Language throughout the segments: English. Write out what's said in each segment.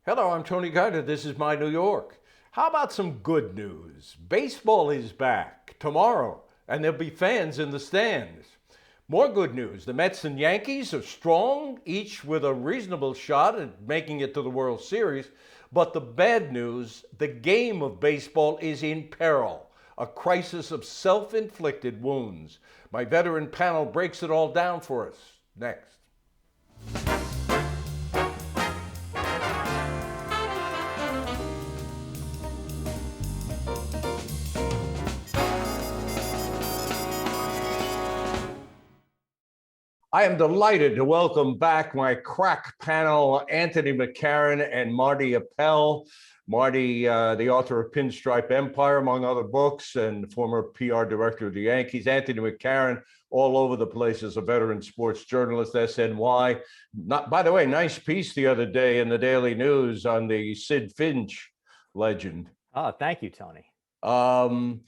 Hello, I'm Tony Guida. This is my New York. How about some good news? Baseball is back tomorrow, and there'll be fans in the stands. More good news. The Mets and Yankees are strong, each with a reasonable shot at making it to the World Series. But the bad news, the game of baseball is in peril, a crisis of self-inflicted wounds. My veteran panel breaks it all down for us. Next. I am delighted to welcome back my crack panel, Anthony McCarron and Marty Appel. Marty, the author of Pinstripe Empire, among other books, and former PR director of the Yankees. Anthony McCarron, all over the place as a veteran sports journalist, SNY. By the way, nice piece the other day in the Daily News on the Sid Finch legend. Oh, thank you, Tony. The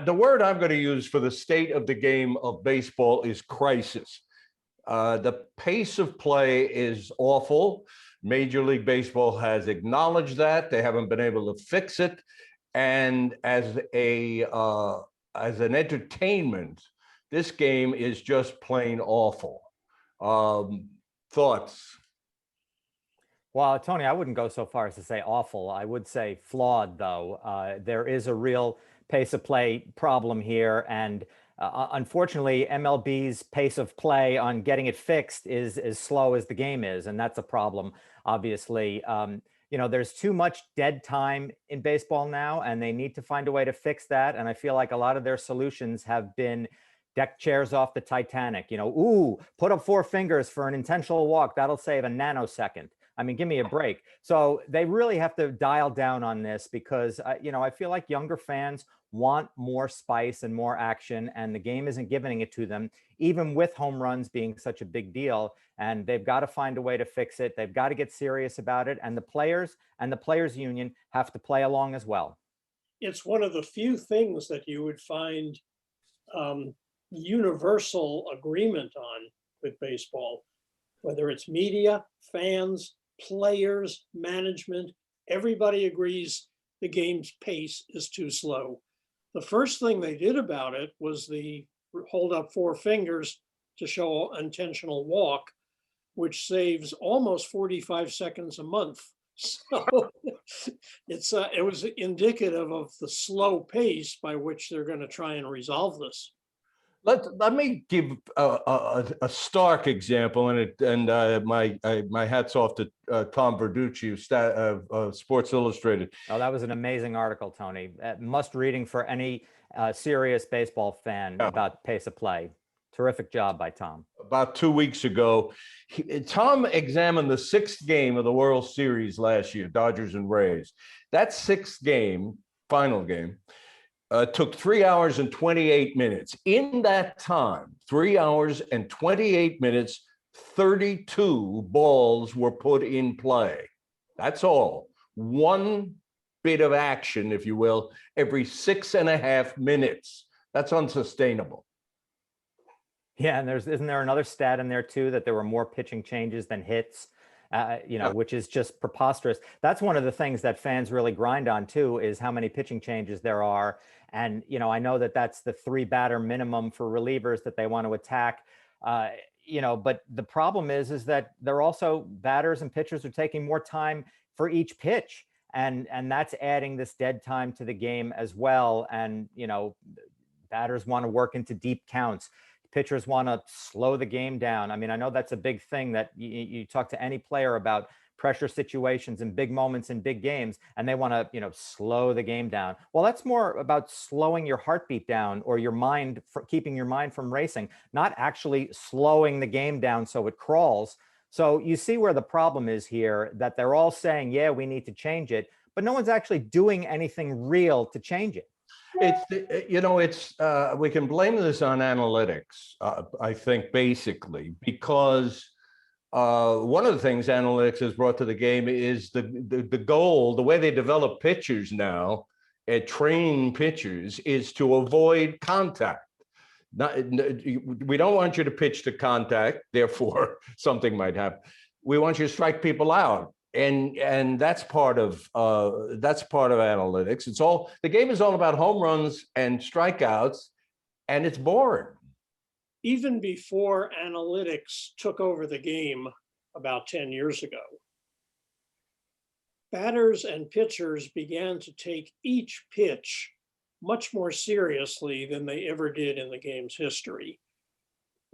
word I'm going to use for the state of the game of baseball is crisis. The pace of play is awful. Major League Baseball has acknowledged that. They haven't been able to fix it. And as an entertainment, this game is just plain awful. Thoughts? Well, Tony, I wouldn't go so far as to say awful. I would say flawed, though. There is a real pace of play problem here. And unfortunately, MLB's pace of play on getting it fixed is as slow as the game is. And that's a problem, obviously. There's too much dead time in baseball now, and they need to find a way to fix that. And I feel like a lot of their solutions have been deck chairs off the Titanic. Put up four fingers for an intentional walk. That'll save a nanosecond. I mean, give me a break. So they really have to dial down on this because, I feel like younger fans want more spice and more action, and the game isn't giving it to them, even with home runs being such a big deal. And they've got to find a way to fix it. They've got to get serious about it. And the players and the players union have to play along as well. It's one of the few things that you would find universal agreement on with baseball, whether it's media, fans, players, management, everybody agrees the game's pace is too slow. The first thing they did about it was the hold up four fingers to show intentional walk, which saves almost 45 seconds a month. So it was indicative of the slow pace by which they're going to try and resolve this. Let me give a stark example, and my hat's off to Tom Verducci of Sports Illustrated. Oh, that was an amazing article, Tony. Must reading for any serious baseball fan about pace of play. Terrific job by Tom. About 2 weeks ago, Tom examined the sixth game of the World Series last year, Dodgers and Rays. That sixth game, final game, took 3 hours and 28 minutes. In that time, 3 hours and 28 minutes, 32 balls were put in play. That's all. One bit of action, if you will, every 6.5 minutes. That's unsustainable. Yeah, and isn't there another stat in there too that there were more pitching changes than hits? Which is just preposterous. That's one of the things that fans really grind on too, is how many pitching changes there are. And, I know that that's the 3-batter minimum for relievers that they want to attack, but the problem is that they're also, batters and pitchers are taking more time for each pitch. And that's adding this dead time to the game as well. And, batters want to work into deep counts. Pitchers want to slow the game down. I mean, I know that's a big thing that you talk to any player about pressure situations and big moments in big games, and they want to, slow the game down. Well, that's more about slowing your heartbeat down or your mind, keeping your mind from racing, not actually slowing the game down so it crawls. So you see where the problem is here, that they're all saying, yeah, we need to change it, but no one's actually doing anything real to change it. We can blame this on analytics, I think, basically, because one of the things analytics has brought to the game is the goal, the way they develop pitchers now, train pitchers, is to avoid contact. We don't want you to pitch to contact, therefore something might happen. We want you to strike people out. and that's part of analytics. The game is all about home runs and strikeouts, and it's boring. Even before analytics took over the game about 10 years ago, batters and pitchers began to take each pitch much more seriously than they ever did in the game's history.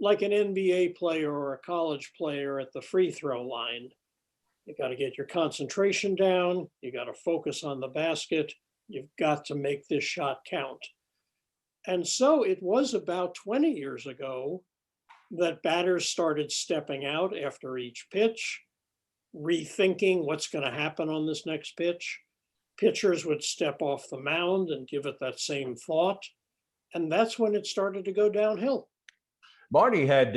Like an NBA player or a college player at the free throw line, you got to get your concentration down, you got to focus on the basket, you've got to make this shot count. And so it was about 20 years ago that batters started stepping out after each pitch, rethinking what's going to happen on this next pitch. Pitchers would step off the mound and give it that same thought. And that's when it started to go downhill. Marty had,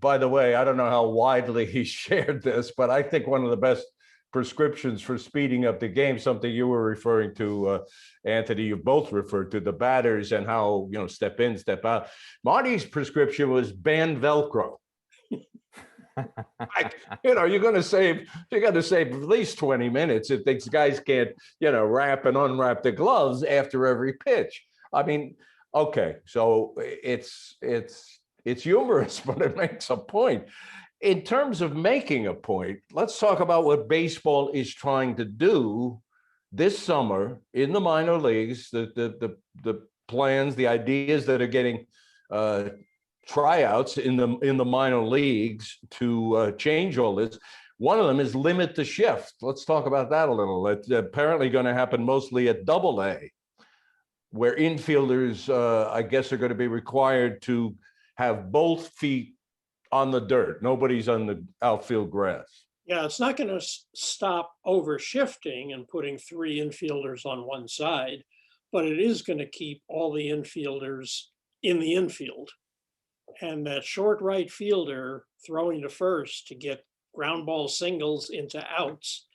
by the way, I don't know how widely he shared this, but I think one of the best prescriptions for speeding up the game, something you were referring to, Anthony, you both referred to the batters and how, step in, step out. Marty's prescription was ban Velcro. You're going to save at least 20 minutes if these guys can't, wrap and unwrap the gloves after every pitch. I mean, okay, so it's humorous, but it makes a point. In terms of making a point, let's talk about what baseball is trying to do this summer in the minor leagues, the plans, the ideas that are getting tryouts in the minor leagues to change all this. One of them is limit the shift. Let's talk about that a little. It's apparently going to happen mostly at AA, where infielders, I guess, are going to be required to have both feet on the dirt. Nobody's on the outfield grass. Yeah, it's not going to stop overshifting and putting three infielders on one side, but it is going to keep all the infielders in the infield. And that short right fielder throwing to first to get ground ball singles into outs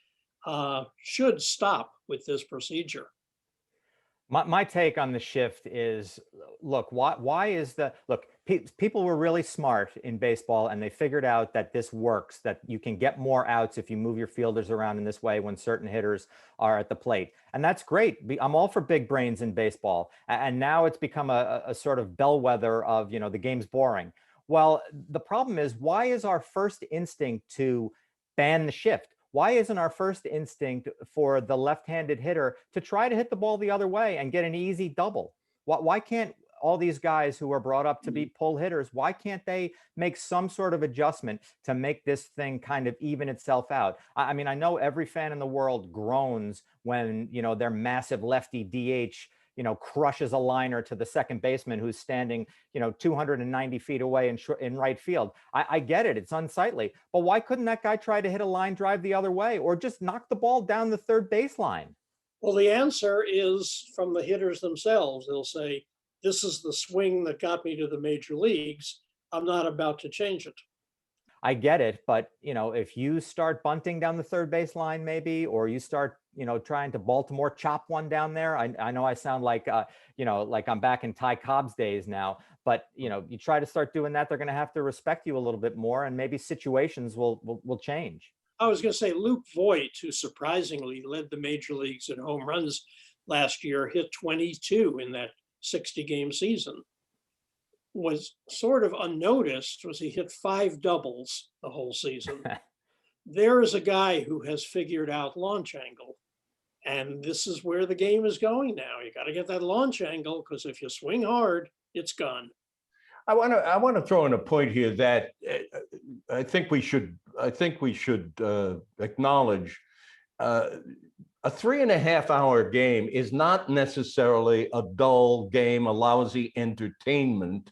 should stop with this procedure. My take on the shift is, look, people were really smart in baseball and they figured out that this works, that you can get more outs if you move your fielders around in this way when certain hitters are at the plate. And that's great. I'm all for big brains in baseball. And now it's become a sort of bellwether of, the game's boring. Well, the problem is, why is our first instinct to ban the shift? Why isn't our first instinct for the left-handed hitter to try to hit the ball the other way and get an easy double? Why can't all these guys who are brought up to be pull hitters, why can't they make some sort of adjustment to make this thing kind of even itself out? I mean, I know every fan in the world groans when, their massive lefty DH, crushes a liner to the second baseman who's standing, 290 feet away in right field. I get it. It's unsightly. But why couldn't that guy try to hit a line drive the other way or just knock the ball down the third baseline? Well, the answer is from the hitters themselves. They'll say, this is the swing that got me to the major leagues. I'm not about to change it. I get it. But, if you start bunting down the third baseline, maybe, or you start, trying to Baltimore chop one down there. I know I sound like, like I'm back in Ty Cobb's days now, but, you try to start doing that, they're going to have to respect you a little bit more, and maybe situations will change. I was going to say Luke Voigt, who surprisingly led the major leagues in home runs last year, hit 22 in that 60-game season. Was sort of unnoticed was he hit 5 doubles the whole season. There is a guy who has figured out launch angle. And this is where the game is going now. You got to get that launch angle, because if you swing hard, it's gone. I want to throw in a point here that I think we should acknowledge. A 3.5-hour game is not necessarily a dull game, a lousy entertainment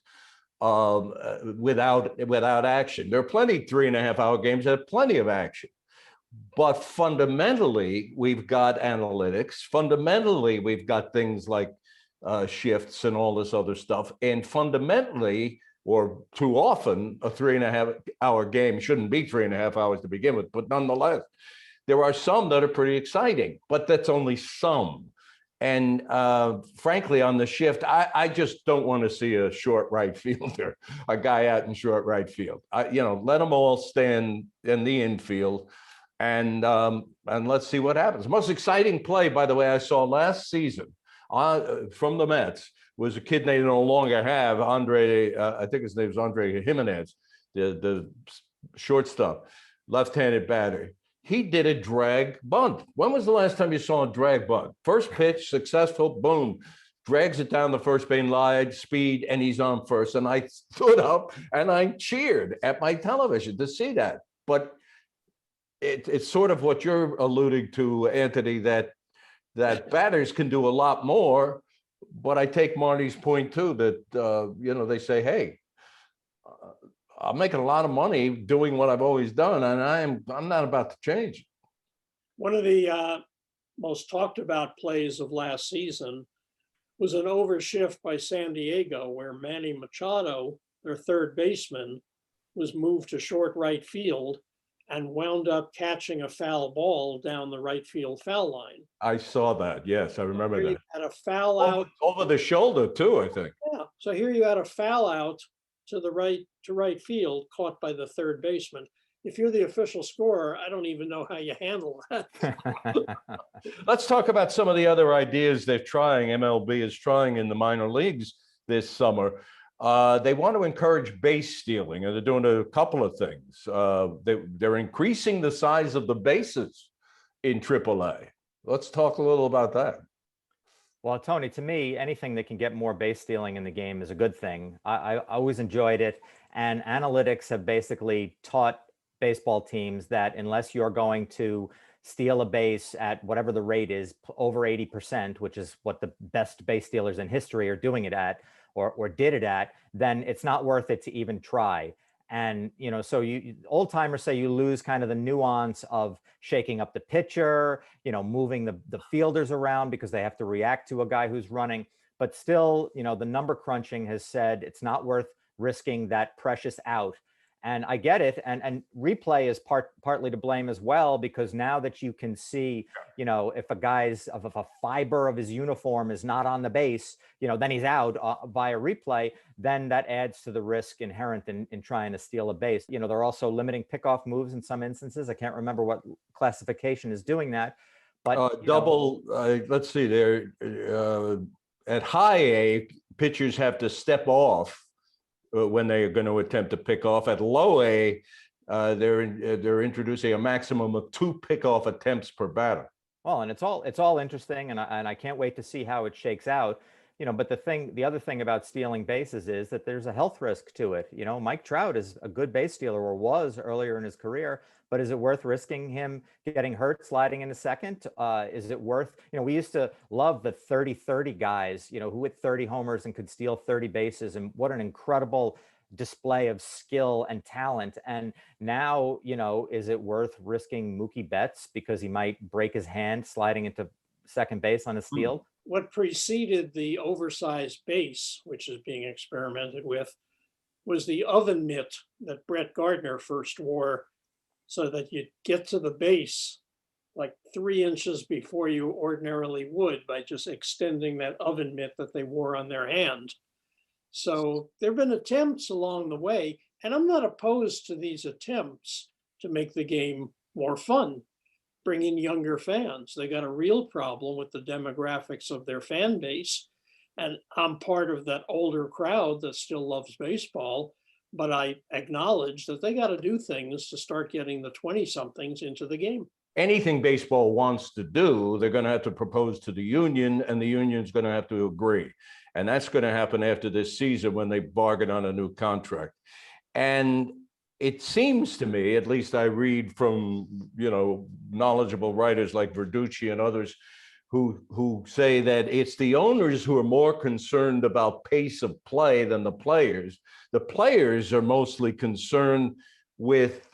without action. There are plenty 3.5-hour games that have plenty of action. But fundamentally, we've got analytics. Fundamentally, we've got things like shifts and all this other stuff. And fundamentally, or too often, a 3.5-hour game shouldn't be 3.5 hours to begin with. But nonetheless, there are some that are pretty exciting, but that's only some. And frankly, on the shift, I just don't want to see a short right fielder, a guy out in short right field. Let them all stand in the infield. And let's see what happens. The most exciting play, by the way, I saw last season from the Mets was a kid they no longer have, Andre. I think his name is Andre Jimenez, the shortstop, left-handed batter. He did a drag bunt. When was the last time you saw a drag bunt? First pitch, successful, boom, drags it down the first base line, speed, and he's on first. And I stood up and I cheered at my television to see that. But it's sort of what you're alluding to, Anthony, that batters can do a lot more. But I take Marty's point too, that they say, hey, I'm making a lot of money doing what I've always done, and I'm not about to change. One of the most talked about plays of last season was an overshift by San Diego, where Manny Machado, their third baseman, was moved to short right field and wound up catching a foul ball down the right field foul line. I saw that. Yes, I remember Here that. you had a foul out over the shoulder too, I think. Yeah. So here you had a foul out to right field caught by the third baseman. If you're the official scorer, I don't even know how you handle that. Let's talk about some of the other ideas they're trying. MLB is trying in the minor leagues this summer. They want to encourage base stealing, and they're doing a couple of things. They're increasing the size of the bases in AAA. Let's talk a little about that. Well, Tony, to me, anything that can get more base stealing in the game is a good thing. I always enjoyed it. And analytics have basically taught baseball teams that unless you're going to steal a base at whatever the rate is, over 80%, which is what the best base stealers in history are doing it at, or did it at, then it's not worth it to even try. And, so old timers say you lose kind of the nuance of shaking up the pitcher, moving the fielders around because they have to react to a guy who's running. But still, the number crunching has said it's not worth risking that precious out. And I get it. And replay is partly to blame as well, because now that you can see, if a guy's of a fiber of his uniform is not on the base, then he's out via replay, then that adds to the risk inherent in trying to steal a base. They're also limiting pickoff moves in some instances. I can't remember what classification is doing that. But let's see, they're at high A, pitchers have to step off when they are going to attempt to pick off. At low A, they're introducing a maximum of 2 pickoff attempts per batter. Well, and it's all interesting, and I can't wait to see how it shakes out. But the other thing about stealing bases is that there's a health risk to it. Mike Trout is a good base stealer, or was earlier in his career, but is it worth risking him getting hurt sliding into second? Is it worth, we used to love the 30-30 guys, who hit 30 homers and could steal 30 bases, and what an incredible display of skill and talent. And now, is it worth risking Mookie Betts because he might break his hand sliding into second base on a steal? What preceded the oversized base, which is being experimented with, was the oven mitt that Brett Gardner first wore, so that you'd get to the base like 3 inches before you ordinarily would by just extending that oven mitt that they wore on their hand. So there have been attempts along the way, and I'm not opposed to these attempts to make the game more fun, bring in younger fans. They got a real problem with the demographics of their fan base. And I'm part of that older crowd that still loves baseball, but I acknowledge that they got to do things to start getting the 20-somethings into the game. Anything baseball wants to do, they're going to have to propose to the union, and the union's going to have to agree. And that's going to happen after this season when they bargain on a new contract. And it seems to me, at least I read from, knowledgeable writers like Verducci and others who say that it's the owners who are more concerned about pace of play than the players. The players are mostly concerned with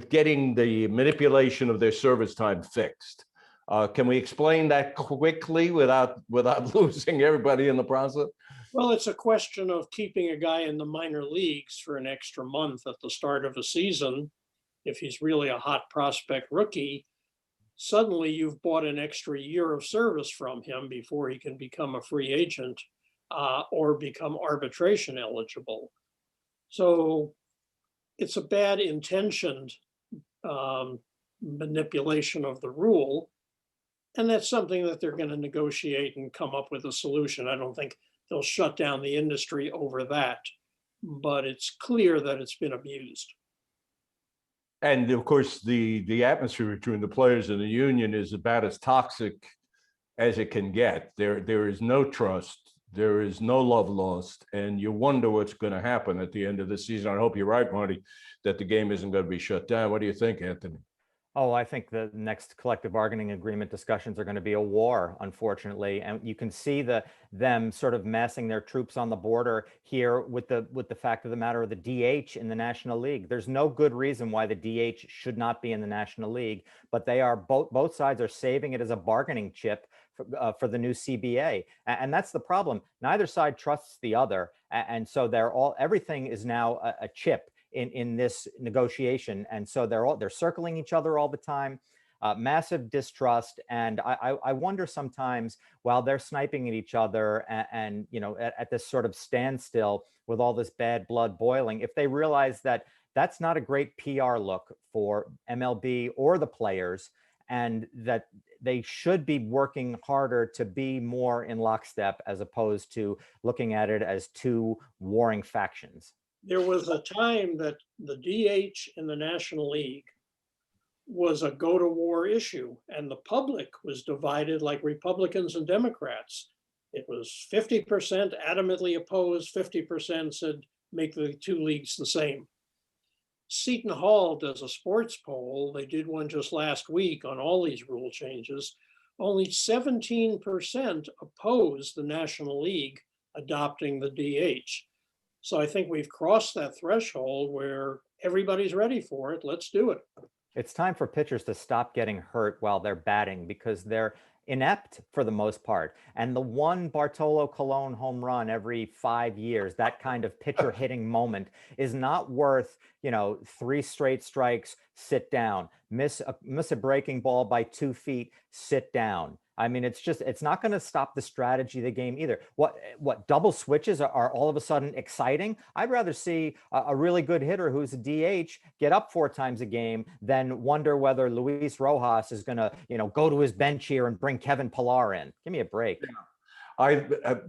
getting the manipulation of their service time fixed. Can we explain that quickly without losing everybody in the process? Well, it's a question of keeping a guy in the minor leagues for an extra month at the start of a season. If he's really a hot prospect rookie, suddenly you've bought an extra year of service from him before he can become a free agent or become arbitration eligible. So it's a bad intentioned manipulation of the rule. And that's something that they're going to negotiate and come up with a solution. I don't think they'll shut down the industry over that, but it's clear that it's been abused. And of course, the atmosphere between the players and the union is about as toxic as it can get. There is no trust. There is no love lost. And you wonder what's going to happen at the end of the season. I hope you're right, Marty, that the game isn't going to be shut down. What do you think, Anthony? Oh, I think the next collective bargaining agreement discussions are going to be a war, unfortunately, and you can see them sort of massing their troops on the border here with the fact of the matter of the DH in the National League. There's no good reason why the DH should not be in the National League, but they are both sides are saving it as a bargaining chip for the new CBA, and that's the problem. Neither side trusts the other, and so everything is now a chip in this negotiation, and so they're circling each other all the time. Massive distrust, and I wonder sometimes while they're sniping at each other and you know at this sort of standstill with all this bad blood boiling, if they realize that that's not a great PR look for MLB or the players, and that they should be working harder to be more in lockstep as opposed to looking at it as two warring factions. There was a time that the DH in the National League was a go-to-war issue, and the public was divided like Republicans and Democrats. It was 50% adamantly opposed, 50% said make the two leagues the same. Seton Hall does a sports poll. They did one just last week on all these rule changes. Only 17% opposed the National League adopting the DH. So I think we've crossed that threshold where everybody's ready for it. Let's do it. It's time for pitchers to stop getting hurt while they're batting because they're inept for the most part. And the one Bartolo Colon home run every 5 years, that kind of pitcher hitting moment, is not worth, 3 straight strikes, sit down, miss a breaking ball by 2 feet, sit down. I mean, it's not going to stop the strategy of the game either. What double switches are all of a sudden exciting? I'd rather see a really good hitter who's a DH get up 4 times a game than wonder whether Luis Rojas is going to, go to his bench here and bring Kevin Pillar in. Give me a break. Yeah.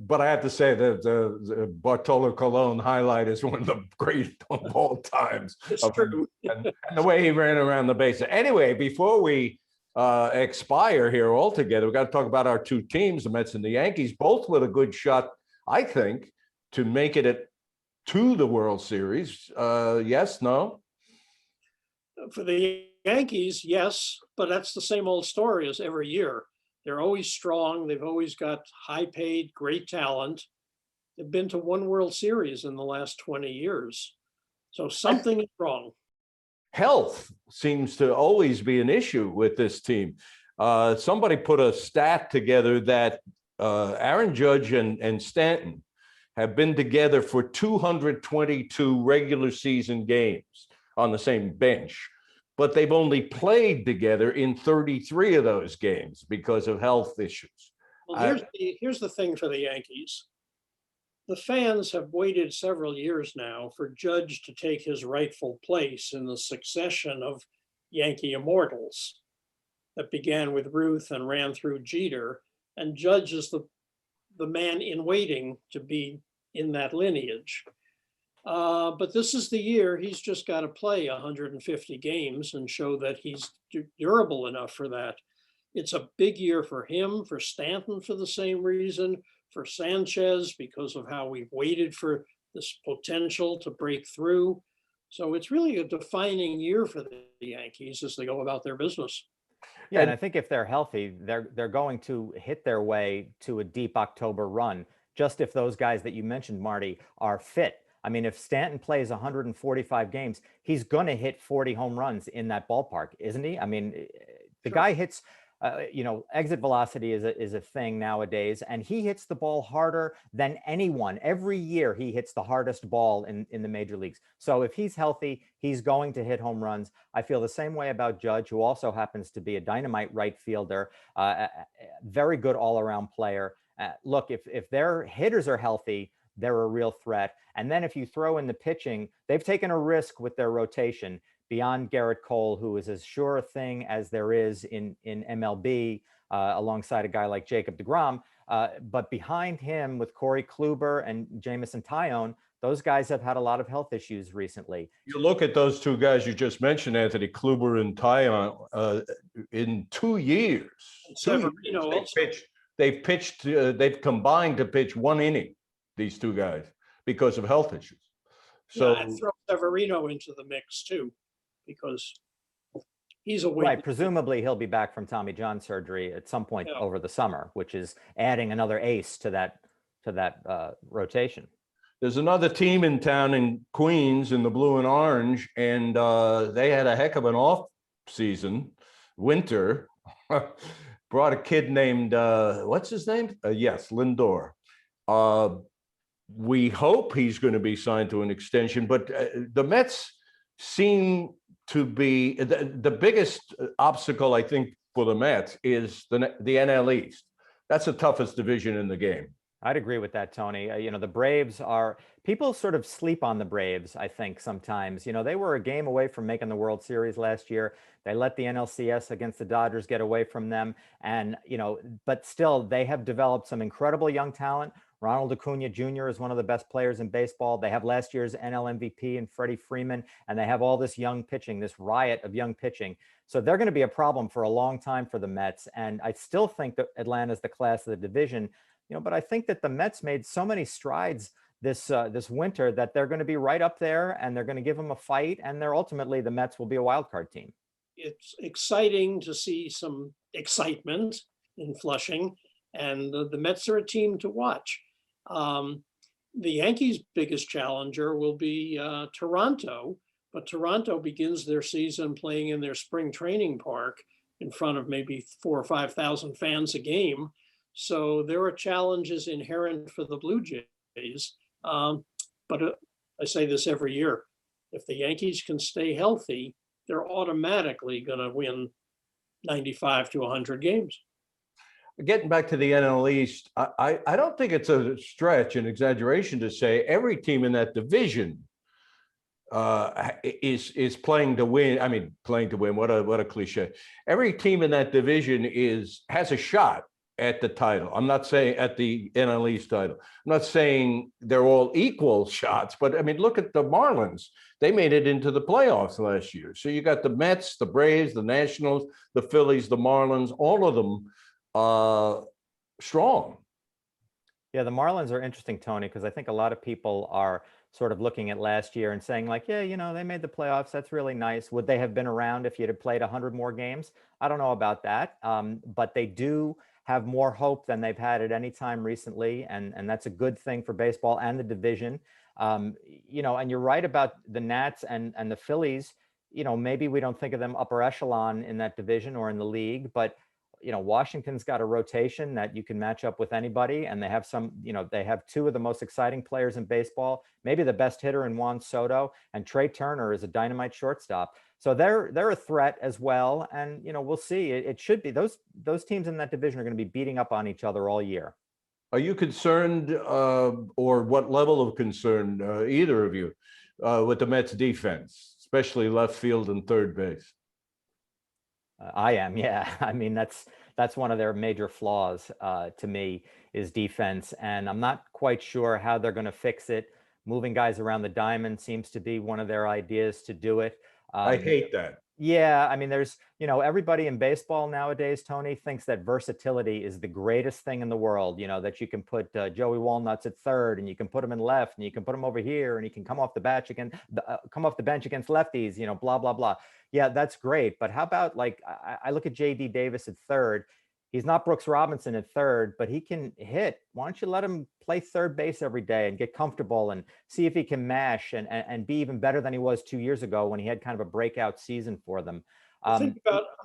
But I have to say that the Bartolo Colon highlight is one of the great of all times. It's true. And the way he ran around the base. Anyway, before we expire here altogether, we got to talk about our two teams, the Mets and the Yankees, both with a good shot, I think, to make it to the World Series. Yes, no? For the Yankees, yes, but that's the same old story as every year. They're always strong. They've always got high-paid, great talent. They've been to one World Series in the last 20 years. So something is wrong. Health seems to always be an issue with this team. Somebody put a stat together that Aaron Judge and Stanton have been together for 222 regular season games on the same bench, but they've only played together in 33 of those games because of health issues. Well, here's the thing for the Yankees. The fans have waited several years now for Judge to take his rightful place in the succession of Yankee immortals that began with Ruth and ran through Jeter. And Judge is the man in waiting to be in that lineage. But this is the year he's just got to play 150 games and show that he's durable enough for that. It's a big year for him, for Stanton for the same reason, for Sanchez because of how we've waited for this potential to break through. So it's really a defining year for the Yankees as they go about their business. Yeah, and I think if they're healthy, they're going to hit their way to a deep October run, just if those guys that you mentioned, Marty, are fit. I mean, if Stanton plays 145 games, he's going to hit 40 home runs in that ballpark, isn't he? I mean, the guy hits, exit velocity is a thing nowadays, and he hits the ball harder than anyone. Every year he hits the hardest ball in the major leagues. So if he's healthy, he's going to hit home runs. I feel the same way about Judge, who also happens to be a dynamite right fielder, very good all-around player. Look, if their hitters are healthy, they're a real threat. And then if you throw in the pitching, they've taken a risk with their rotation. beyond Garrett Cole, who is as sure a thing as there is in MLB, alongside a guy like Jacob deGrom. But behind him, with Corey Kluber and Jamison Tyone, those guys have had a lot of health issues recently. You look at those two guys you just mentioned, Anthony, Kluber and Tyone, in 2 years. They've combined to pitch 1 inning, these two guys, because of health issues. So yeah, throw Severino into the mix too, because he's a right. Presumably he'll be back from Tommy John surgery at some point over the summer, which is adding another ace to that rotation. There's another team in town in Queens in the blue and orange, and they had a heck of an off season, winter. Brought a kid named, what's his name? Yes, Lindor. We hope he's going to be signed to an extension, but the Mets seem to be, the biggest obstacle, I think, for the Mets is the NL East. That's the toughest division in the game. I'd agree with that, Tony. The Braves are, people sort of sleep on the Braves, I think, sometimes. They were a game away from making the World Series last year. They let the NLCS against the Dodgers get away from them. And, but still, they have developed some incredible young talent. Ronald Acuna Jr. is one of the best players in baseball. They have last year's NL MVP and Freddie Freeman, and they have all this young pitching, this riot of young pitching. So they're going to be a problem for a long time for the Mets. And I still think that Atlanta's the class of the division. But I think that the Mets made so many strides this winter that they're going to be right up there, and they're going to give them a fight, and ultimately the Mets will be a wild card team. It's exciting to see some excitement in Flushing, and the Mets are a team to watch. The Yankees' biggest challenger will be Toronto, but Toronto begins their season playing in their spring training park in front of maybe 4,000 or 5,000 fans a game. So there are challenges inherent for the Blue Jays. But I say this every year, if the Yankees can stay healthy, they're automatically going to win 95 to 100 games. Getting back to the NL East, I don't think it's a stretch, an exaggeration to say every team in that division is playing to win. I mean, playing to win, what a cliche. Every team in that division has a shot at the title. I'm not saying at the NL East title. I'm not saying they're all equal shots, but I mean, look at the Marlins. They made it into the playoffs last year. So you got the Mets, the Braves, the Nationals, the Phillies, the Marlins, all of them strong. Yeah, the Marlins are interesting, Tony, because I think a lot of people are sort of looking at last year and saying like, yeah, they made the playoffs. That's really nice. Would they have been around if you'd have played 100 more games? I don't know about that. But they do have more hope than they've had at any time recently. And that's a good thing for baseball and the division. And you're right about the Nats and the Phillies. Maybe we don't think of them upper echelon in that division or in the league, but Washington's got a rotation that you can match up with anybody. And they have they have two of the most exciting players in baseball, maybe the best hitter in Juan Soto, and Trey Turner is a dynamite shortstop. So they're a threat as well. And, we'll see. It should be those teams in that division are going to be beating up on each other all year. Are you concerned, or what level of concern, either of you, with the Mets defense, especially left field and third base? I am, yeah. I mean, that's one of their major flaws to me is defense, and I'm not quite sure how they're going to fix it. Moving guys around the diamond seems to be one of their ideas to do it. I hate that. Yeah, I mean, there's, everybody in baseball nowadays, Tony, thinks that versatility is the greatest thing in the world, that you can put Joey Walnuts at third and you can put him in left and you can put him over here and he can come off the bench against lefties, blah, blah, blah. Yeah, that's great. But how about I look at JD Davis at third. He's not Brooks Robinson at third, but he can hit. Why don't you let him play third base every day and get comfortable and see if he can mash and be even better than he was 2 years ago when he had kind of a breakout season for them. I'm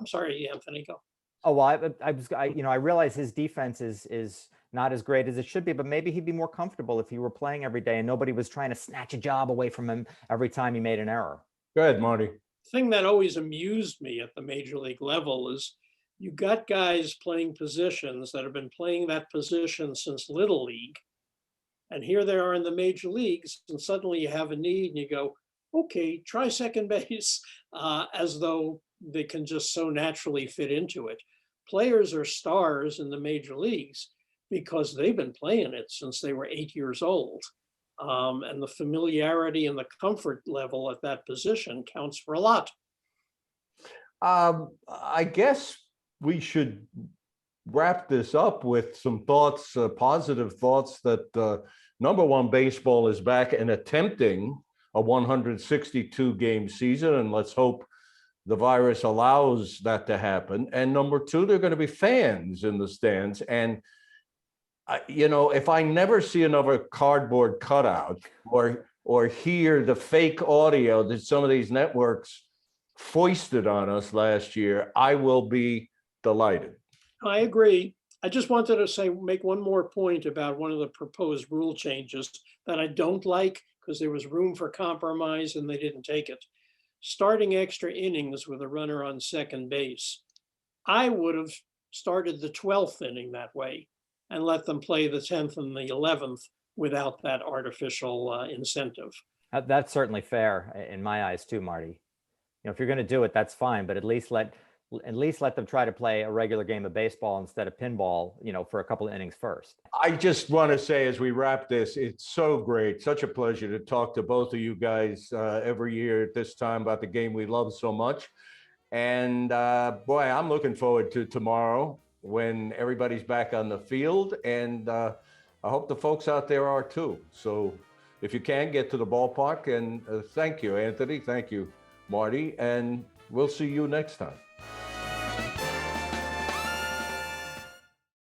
sorry, Anthony, go. Oh, well, I realize his defense is not as great as it should be, but maybe he'd be more comfortable if he were playing every day and nobody was trying to snatch a job away from him every time he made an error. Go ahead, Marty. The thing that always amused me at the major league level is you got guys playing positions that have been playing that position since Little League. And here they are in the major leagues, and suddenly you have a need and you go, okay, try second base, as though they can just so naturally fit into it. Players are stars in the major leagues because they've been playing it since they were 8 years old. And the familiarity and the comfort level at that position counts for a lot. I guess we should wrap this up with some thoughts, positive thoughts that number one, baseball is back and attempting a 162 game season. And let's hope the virus allows that to happen. And number two, there are going to be fans in the stands. And if I never see another cardboard cutout or hear the fake audio that some of these networks foisted on us last year, I will be delighted. I agree. I just wanted to make one more point about one of the proposed rule changes that I don't like because there was room for compromise and they didn't take it. Starting extra innings with a runner on second base. I would have started the 12th inning that way and let them play the 10th and the 11th without that artificial incentive. That's certainly fair in my eyes too, Marty. If you're going to do it, that's fine, but at least let them try to play a regular game of baseball instead of pinball, for a couple of innings first. I just want to say, as we wrap this, it's so great, such a pleasure to talk to both of you guys every year at this time about the game we love so much. And boy, I'm looking forward to tomorrow when everybody's back on the field. And I hope the folks out there are too. So if you can, get to the ballpark. And thank you, Anthony. Thank you, Marty. And we'll see you next time.